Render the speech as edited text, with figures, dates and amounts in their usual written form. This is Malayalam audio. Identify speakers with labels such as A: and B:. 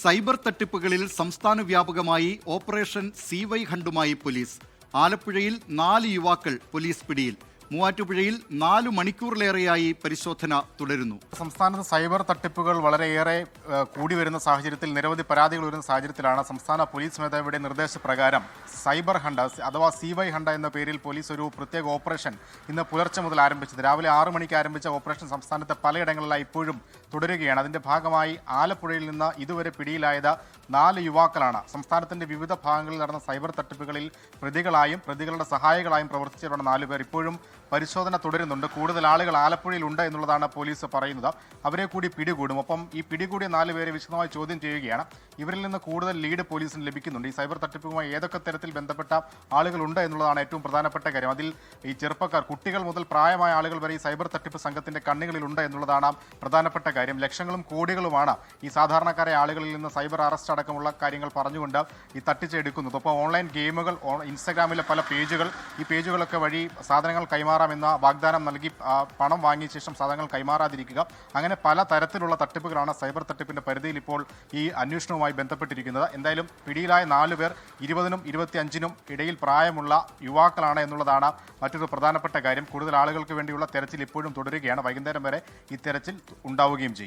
A: സൈബർ തട്ടിപ്പുകളിൽ സംസ്ഥാന വ്യാപകമായി ഓപ്പറേഷൻ CY ഹണ്ടുമായി പോലീസ്. ആലപ്പുഴയിൽ 4 യുവാക്കൾ പോലീസ് പിടിയിൽ. മൂവാറ്റുപുഴയിൽ 4 മണിക്കൂറിലേറെയായി പരിശോധന തുടരുന്നു.
B: സംസ്ഥാനത്ത് സൈബർ തട്ടിപ്പുകൾ വളരെയേറെ കൂടി വരുന്ന സാഹചര്യത്തിൽ, നിരവധി പരാതികൾ വരുന്ന സാഹചര്യത്തിലാണ് സംസ്ഥാന പോലീസ് മേധാവിയുടെ നിർദ്ദേശപ്രകാരം സൈബർ ഹണ്ട് അഥവാ CY ഹണ്ട് എന്ന പേരിൽ പോലീസ് ഒരു പ്രത്യേക ഓപ്പറേഷൻ ഇന്ന് പുലർച്ചെ മുതൽ ആരംഭിച്ചത്. രാവിലെ 6 മണിക്ക് ആരംഭിച്ച ഓപ്പറേഷൻ സംസ്ഥാനത്തെ പലയിടങ്ങളിലായി ഇപ്പോഴും തുടരുകയാണ്. അതിന്റെ ഭാഗമായി ആലപ്പുഴയിൽ നിന്ന് ഇതുവരെ പിടിയിലായത് 4 യുവാക്കളാണ്. സംസ്ഥാനത്തിന്റെ വിവിധ ഭാഗങ്ങളിൽ നടന്ന സൈബർ തട്ടിപ്പുകളിൽ പ്രതികളായും പ്രതികളുടെ സഹായികളായും പ്രവർത്തിച്ചവരുടെ 4 പേർ ഇപ്പോഴും പരിശോധന തുടരുന്നുണ്ട്. കൂടുതൽ ആളുകൾ ആലപ്പുഴയിലുണ്ട് എന്നുള്ളതാണ് പോലീസ് പറയുന്നത്. അവരെ കൂടി പിടികൂടും. ഒപ്പം ഈ പിടികൂടിയ 4 പേരെ വിശദമായി ചോദ്യം ചെയ്യുകയാണ്. ഇവരിൽ നിന്ന് കൂടുതൽ ലീഡ് പോലീസിന് ലഭിക്കുന്നുണ്ട്. ഈ സൈബർ തട്ടിപ്പുമായി ഏതൊക്കെ തരത്തിൽ ബന്ധപ്പെട്ട ആളുകളുണ്ട് എന്നുള്ളതാണ് ഏറ്റവും പ്രധാനപ്പെട്ട കാര്യം. അതിൽ ഈ ചെറുപ്പക്കാർ, കുട്ടികൾ മുതൽ പ്രായമായ ആളുകൾ വരെ ഈ സൈബർ തട്ടിപ്പ് സംഘത്തിന്റെ കണ്ണുകളിലുണ്ട് എന്നുള്ളതാണ് പ്രധാനപ്പെട്ട കാര്യം. ലക്ഷങ്ങളും കോടികളുമാണ് ഈ സാധാരണക്കാരായ ആളുകളിൽ നിന്ന് സൈബർ അറസ്റ്റ് അടക്കമുള്ള കാര്യങ്ങൾ പറഞ്ഞുകൊണ്ട് ഈ തട്ടിച്ചെടുക്കുന്നത്. ഒപ്പം ഓൺലൈൻ ഗെയിമുകൾ, ഇൻസ്റ്റഗ്രാമിലെ പല പേജുകൾ, ഈ പേജുകളൊക്കെ വഴി സാധനങ്ങൾ കൈമാറാമെന്ന വാഗ്ദാനം നൽകി പണം വാങ്ങിയ ശേഷം സാധനങ്ങൾ കൈമാറാതിരിക്കുക, അങ്ങനെ പല തരത്തിലുള്ള തട്ടിപ്പുകളാണ് സൈബർ തട്ടിപ്പിന്റെ പരിധിയിൽ ഇപ്പോൾ ഈ അന്വേഷണവുമായി ബന്ധപ്പെട്ടിരിക്കുന്നത്. എന്തായാലും പിടിയിലായ 4 പേർ 20നും 25നും ഇടയിൽ പ്രായമുള്ള യുവാക്കളാണ് എന്നുള്ളതാണ് മറ്റൊരു പ്രധാനപ്പെട്ട കാര്യം. കൂടുതൽ ആളുകൾക്ക് വേണ്ടിയുള്ള തെരച്ചിൽ ഇപ്പോഴും തുടരുകയാണ്. വൈകുന്നേരം വരെ ഈ തെരച്ചിൽ ഉണ്ടാവുകയും ചെയ്യും.